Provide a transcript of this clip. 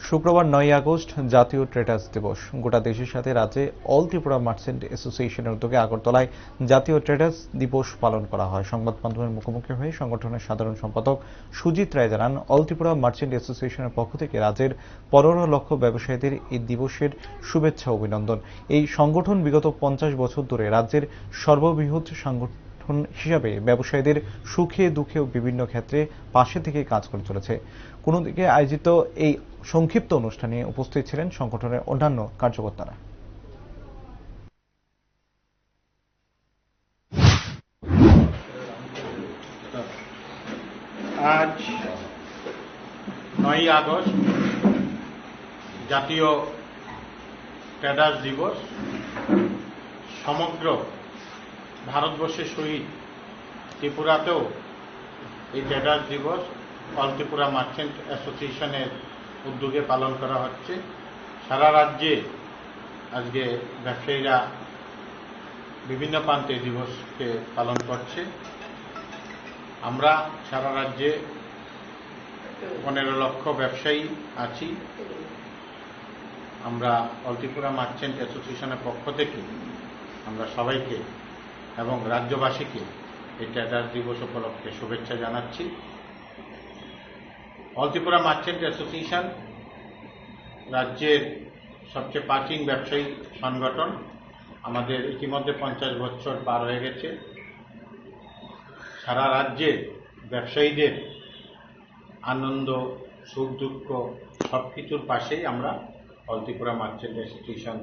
শুক্রবার ৯ আগস্ট জাতীয় ট্রেডার্স দিবস। গোটা দেশের সাথে রাজ্যে অল ত্রিপুরা মার্চেন্ট অ্যাসোসিয়েশনের উদ্যোগে আগরতলায় জাতীয় ট্রেডার্স দিবস পালন করা হয়। সংবাদ মাধ্যমের মুখোমুখি হয়ে সংগঠনের সাধারণ সম্পাদক সুজিত রায় জানান, অল ত্রিপুরা মার্চেন্ট অ্যাসোসিয়েশনের পক্ষ থেকে রাজ্যের ১৫ লক্ষ ব্যবসায়ীদের এই দিবসের শুভেচ্ছা ও অভিনন্দন। এই সংগঠন বিগত ৫০ বছর ধরে রাজ্যের সর্ববৃহৎ সংগঠন হিসাবে ব্যবসায়ীদের সুখে দুঃখে ও বিভিন্ন ক্ষেত্রে পাশে থেকে কাজ করে চলেছে। কোনো দিকে আয়োজিত এই সংক্ষিপ্ত অনুষ্ঠানে উপস্থিত ছিলেন সংগঠনের অন্যান্য কার্যকর্তারা। আজ ৯ আগস্ট জাতীয় ট্রেডার্স দিবস। সমগ্র ভারতবর্ষের সহিত ত্রিপুরাতেও এই ট্রেডার্স দিবস অল ত্রিপুরা মার্চেন্ট অ্যাসোসিয়েশনের উদ্যোগে পালন করা হচ্ছে। সারা রাজ্যে আজকে ব্যবসায়ীরা বিভিন্ন প্রান্তে দিবসকে পালন করছে। আমরা সারা রাজ্যে ১৫ লক্ষ ব্যবসায়ী আছি। আমরা অল ত্রিপুরা মার্চেন্ট অ্যাসোসিয়েশনের পক্ষ থেকে আমরা সবাইকে এবং রাজ্যবাসীকে এই ট্রেডার্স দিবস উপলক্ষে শুভেচ্ছা জানাচ্ছি। অল ত্রিপুরা মার্চেন্ট অ্যাসোসিয়েশন রাজ্যের সবচেয়ে প্রাচীন ব্যবসায়ী সংগঠন। আমাদের ইতিমধ্যে ৫০ বছর পার হয়ে গেছে। সারা রাজ্যে ব্যবসায়ীদের আনন্দ, সুখ দুঃখ সব কিছুর পাশেই আমরা অল ত্রিপুরা মার্চেন্ট অ্যাসোসিয়েশন